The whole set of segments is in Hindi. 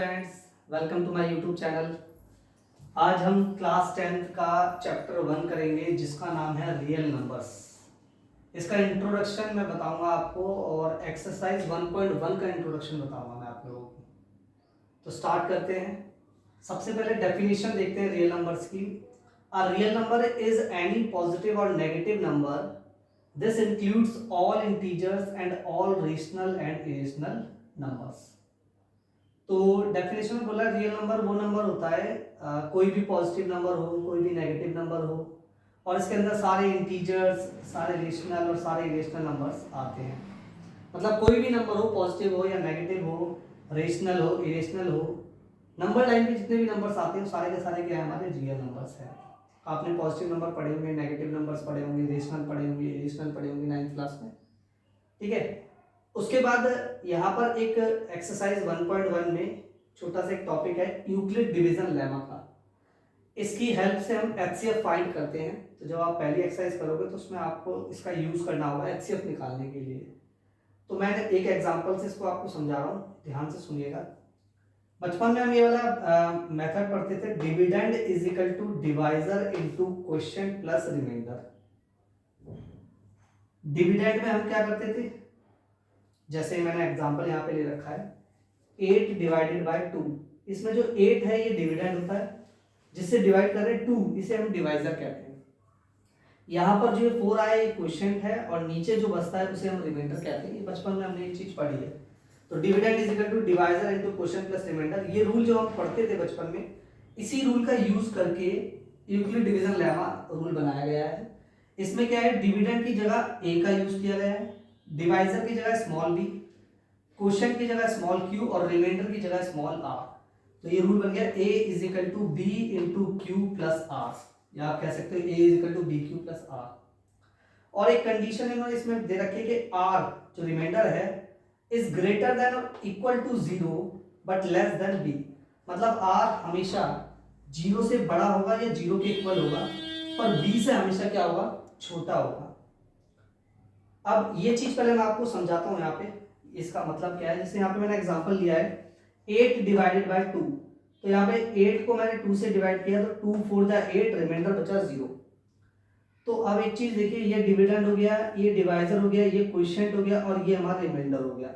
Friends, welcome to my YouTube channel. आज हम क्लास 10th का चैप्टर 1 करेंगे जिसका नाम है रियल नंबर्स। इसका इंट्रोडक्शन मैं बताऊंगा आपको और एक्सरसाइज 1.1 का इंट्रोडक्शन बताऊंगा मैं आप लोगों को। तो स्टार्ट करते हैं। सबसे पहले डेफिनेशन देखते हैं रियल नंबर्स की। A real number is any positive और negative number. This includes all integers and all rational and irrational numbers. तो डेफिनेशन में बोला रियल नंबर वो नंबर होता है कोई भी पॉजिटिव नंबर हो, कोई भी नेगेटिव नंबर हो, और इसके अंदर सारे इंटीजर्स, सारे रेशनल और सारे इरेशनल नंबर्स आते हैं। मतलब कोई भी नंबर हो, पॉजिटिव हो या नेगेटिव हो, रेशनल हो, इरेशनल हो, नंबर लाइन में जितने भी नंबर्स आते हैं सारे के सारे क्या है, हमारे रियल नंबर्स हैं। आपने पॉजिटिव नंबर पढ़े होंगे, नेगेटिव नंबर्स पढ़े होंगे, रेशनल पढ़े होंगे, इरेशनल पढ़े होंगे 9th क्लास में। ठीक है। उसके बाद यहाँ पर एक एक्सरसाइज 1.1 में छोटा सा एक टॉपिक है यूक्लिड डिवीजन लेमा का। इसकी हेल्प से हम एचसीएफ फाइंड करते हैं। तो जब आप पहली एक्सरसाइज करोगे तो उसमें आपको इसका यूज करना होगा एचसीएफ निकालने के लिए। तो मैं एक एग्जांपल से इसको आपको समझा रहा हूँ, ध्यान से सुनिएगा। बचपन में हम ये वाला मेथड पढ़ते थे, dividend is equal to divisor into quotient plus remainder. Dividend में हम क्या करते थे, जैसे मैंने एग्जांपल यहाँ पे ले रखा है 8 डिवाइडेड बाय 2। इसमें जो 8 है ये डिविडेंड होता है, जिससे डिवाइड कर रहे हैं 2, इसे हम डिवाइजर कहते हैं। यहाँ पर जो 4 आया ये क्वोशिएंट है और नीचे जो बचता है उसे हम रिमाइंडर कहते हैं। ये बचपन में हमने ये चीज पढ़ी है। तो dividend is equal to divisor into quotient plus remainder, ये रूल जो हम पढ़ते थे बचपन में, इसी रूल का यूज करके यूक्लिड डिवीजन लेमा रूल बनाया गया है। इसमें क्या है, डिविडेंड की जगह ए का यूज किया गया है, डिवाइजर की जगह स्मॉल बी, क्वोशिएंट की जगह स्मॉल क्यू और रिमाइंडर की जगह स्मॉल आर। तो ये रूल बन गया A is equal to B into Q plus R, या आप कह सकते हो A is equal to B Q plus R. और एक कंडीशन इन्होंने इसमें दे रखी है कि आर जो रिमाइंडर है is greater than or equal to 0 but less than b. मतलब आर हमेशा 0 से बड़ा होगा या 0 के इक्वल होगा, पर बी से हमेशा क्या होगा, छोटा होगा। अब ये चीज पहले मैं आपको समझाता हूं यहाँ पे इसका मतलब क्या है। जैसे यहाँ पे मैंने एग्जांपल लिया है 8 डिवाइडेड बाय 2। तो यहाँ पे 8 को मैंने 2 से डिवाइड किया तो 2 4 जा 8, रिमाइंडर बचा 0। तो अब एक चीज देखिए, ये डिविडेंड हो गया, ये डिवाइजर हो गया, ये क्वोशिएंट हो गया और ये हमारा रिमाइंडर हो गया।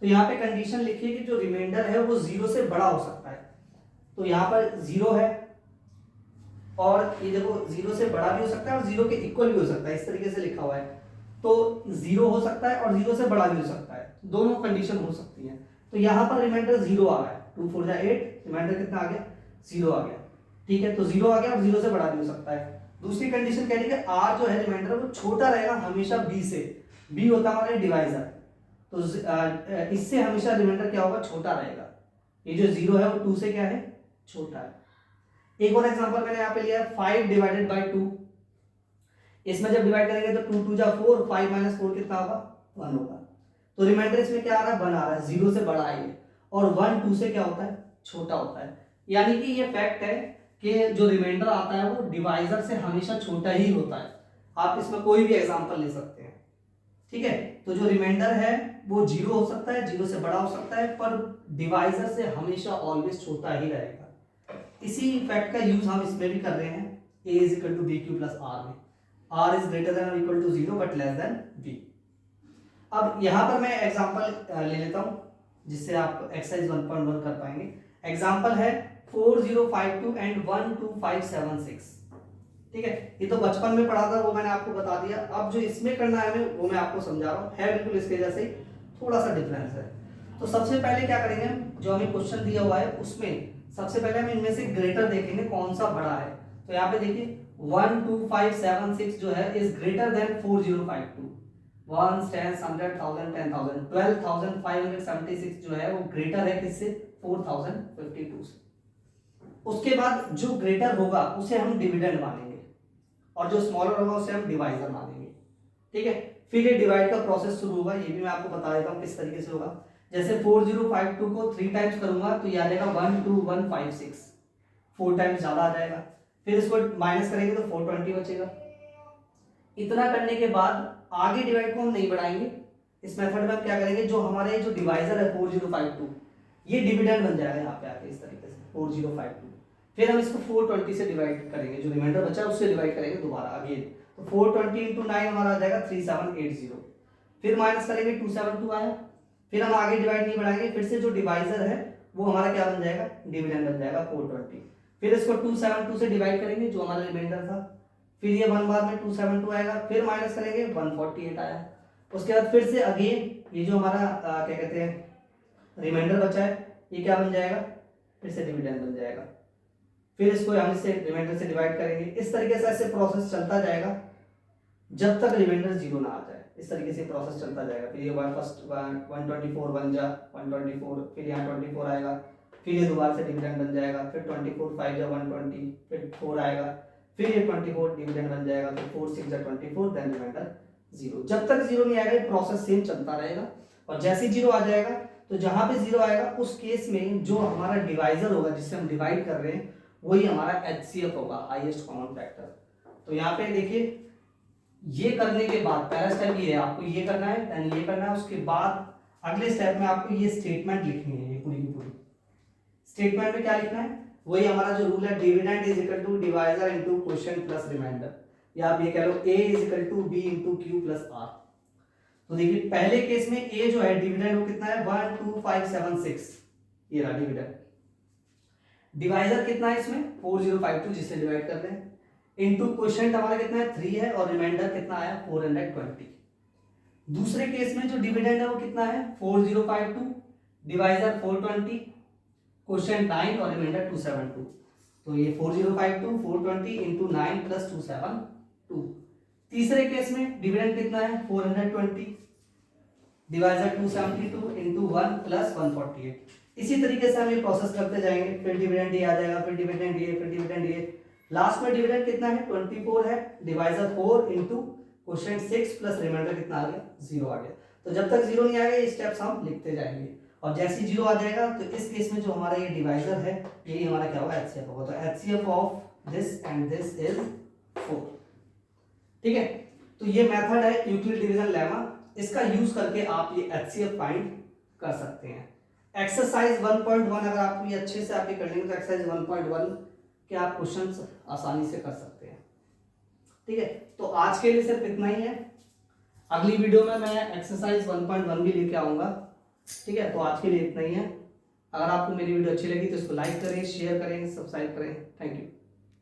तो यहाँ पे कंडीशन लिखिए कि जो रिमाइंडर है वो 0 से बड़ा हो सकता है। तो यहाँ पर 0 है और ये देखो 0 से बड़ा भी हो सकता है और 0 के इक्वल भी हो सकता है, इस तरीके से लिखा हुआ है। तो 0 हो सकता है और 0 से बड़ा भी हो सकता है, दोनों कंडीशन हो सकती है। तो यहाँ पर रिमाइंडर 0 आ रहा है, 2 4 जा 8, रिमाइंडर कितना आ गया, 0 आ गया। ठीक है, तो 0 आ गया और 0 से बड़ा भी हो सकता है। दूसरी कंडीशन कह रही है कि r जो है रिमाइंडर वो छोटा रहेगा हमेशा b से। b होता है हमारा डिवाइजर, तो इससे हमेशा रिमाइंडर क्या होगा, छोटा रहेगा। ये जो 0 है वो 2 से क्या है, छोटा है। एक और एग्जांपल मैंने यहाँ पे लिया है 5 डिवाइडेड बाय 2। इसमें जब डिवाइड करेंगे तो 2 2 जा 4, 5 माइनस 4 कितना होगा, 1 होगा। तो रिमाइंडर इसमें क्या आ रहा है, 1 आ रहा है, 0 से बड़ा है ये, और 1 2 से क्या होता है, छोटा होता है। यानी कि ये फैक्ट है कि जो रिमाइंडर आता है वो डिवाइजर से हमेशा छोटा ही होता है। आप इसमें कोई भी एग्जांपल ले सकते हैं। ठीक है, तो जो रिमाइंडर है वो 0 हो सकता है, 0 से बड़ा हो सकता है, पर डिवाइजर से हमेशा ऑलवेज छोटा ही रहेगा। इसी फैक्ट का यूज हम इसमें भी कर रहे हैं, a is equal to B Q plus r में। r is greater than or equal to 0 but less than b। अब यहां पर मैं एग्जांपल ले लेता हूं जिससे आप एक्सरसाइज 1.1 कर पाएंगे। एग्जांपल है 4052 एंड 12576। ठीक है, ये तो बचपन में पढ़ा था, वो मैंने आपको बता दिया। अब जो इसमें करना है वो मैं आपको समझा रहा हूं, है बिल्कुल इसके जैसे ही, थोड़ा सा डिफरेंस है। तो सबसे पहले क्या करेंगे, जो हमें क्वेश्चन दिया हुआ है उसमें सबसे पहले हम इनमें से ग्रेटर देखेंगे कौन सा बड़ा है। तो यहाँ पे देखिए 12576 जो है इज ग्रेटर देन 4052। 1 10 100 1000 10000 12576 जो है वो ग्रेटर है किससे, 4052 से। उसके बाद जो ग्रेटर होगा उसे हम डिविडेंड मानेंगे और जो स्मॉलर होगा उसे हम डिवाइजर मानेंगे। ठीक है, फिर ये डिवाइड का प्रोसेस शुरू होगा, ये भी मैं आपको बता देता हूँ किस तरीके से होगा। जैसे 4052 को 3 टाइम्स करूंगा तो ये आ जाएगा 12156, 4 टाइम्स ज्यादा आ जाएगा। फिर इसको माइनस करेंगे तो 420 बचेगा। इतना करने के बाद आगे डिवाइड को हम नहीं बढ़ाएंगे। इस मेथड में हम क्या करेंगे, जो हमारे जो डिवाइजर है 4052 ये डिविडेंड बन जाएगा यहाँ पे आके इस तरीके से 4052। फिर हम इसको 420 से डिवाइड करेंगे, जो रिमाइंडर बचा उससे डिवाइड करेंगे दोबारा अगेन, तो 420 इंटू 9 हमारा आ जाएगा 3780। फिर माइनस करेंगे 272 आया, फिर हम आगे डिवाइड नहीं बढ़ाएंगे, फिर से जो डिवाइजर है वो हमारा क्या बन जाएगा, डिविडेंड बन जाएगा 420। फिर इसको 272 से डिवाइड करेंगे जो हमारा रिमाइंडर था, फिर ये 1 बार में 272 आएगा, फिर माइनस करेंगे 148 आया। उसके बाद फिर से अगेन ये जो हमारा क्या कहते हैं रिमाइंडर बचा है ये क्या बन जाएगा, फिर से डिविडेंड बन जाएगा। फिर इसको हम इससे रिमाइंडर से डिवाइड करेंगे। इस तरीके से ऐसे प्रोसेस चलता जाएगा जब तक रिमाइंडर जीरो ना आ जाए। इस तरीके से प्रोसेस चलता जाएगा। फिर ये फर्स्ट 124 बन जा 124, फिर यहाँ 24 आएगा, फिर ये दोबारा से डिविडेंड बन जाएगा, फिर 24 5 जा 120, फिर 4 आएगा, फिर ये 24 डिविडेंड बन जाएगा, फिर 4 6 जा 24, देन रिमाइंडर जीरो। जब तक जीरो नहीं आएगा प्रोसेस सेम चलता रहेगा। और जैसे जीरो आ जाएगा तो जहां पे जीरो आएगा उस केस में जो हमारा डिवाइजर होगा जिससे हम डिवाइड कर रहे हैं वही हमारा HCF होगा, हाईएस्ट कॉमन फैक्टर। तो यहाँ पे देखिए ये करने के बाद पहला स्टेप ये है, आपको ये करना है, देन ये करना है। उसके बाद अगले स्टेप में आपको ये स्टेटमेंट लिखनी है, ये पूरी की पूरी। स्टेटमेंट में क्या लिखना है, वही हमारा जो रूल है, dividend is equal to divisor into quotient plus remainder, या आप ये कह लो A is equal to B into Q plus R। तो देखिए पहले केस में A जो है डिविडेंड वो कितना है 12576, ये रहा डिविडेंड। डिवाइजर कितना है इसमें 4052 जिससे डिवाइड कर रहे हैं, इनटू क्वोशिएंट हमारा कितना है 3 है, और रिमाइंडर कितना आया 420। दूसरे केस में जो डिविडेंड है वो कितना है 4052, डिवाइजर 420, क्वोशिएंट 9 और रिमाइंडर 272। तो ये 4052 420 इंटू 9 प्लस 272। तीसरे केस में डिविडेंड कितना है 420, डिवाइजर 272 इंटू 1 प्लस 148। इसी तरीके से हम ये प्रोसेस करते जाएंगे। फिर डिविडेंड ये आ जाएगा, फिर डिविडेंड ये, फिर डिविडेंड ये। लास्ट में डिविडेंड कितना है 24 है, divisor 4 into quotient 6 plus remainder कितना आ गया 0 आ गया। तो जब तक 0 नहीं आएगा ये स्टेप्स हम लिखते जाएंगे, और जैसे 0 आ जाएगा तो इस केस में जो हमारा ये डिवाइजर है यही हमारा क्या होगा HCF होगा। तो HCF of this and this is 4। ठीक है, तो ये मेथड है यूक्लिड डिवीजन लेमा, इसका यूज करके आप ये HCF फाइंड कर सकते हैं। एक्सरसाइज 1.1 अगर आपको ये अच्छे से आपके कर लेंगे तो एक्सरसाइज 1.1 के आप क्वेश्चंस आसानी से कर सकते हैं। ठीक है, तो आज के लिए सिर्फ इतना ही है। अगली वीडियो में मैं एक्सरसाइज 1.1 भी लेके आऊंगा। ठीक है, तो आज के लिए इतना ही है। अगर आपको मेरी वीडियो अच्छी लगी तो इसको लाइक करें, शेयर करें, सब्सक्राइब करें। Thank you.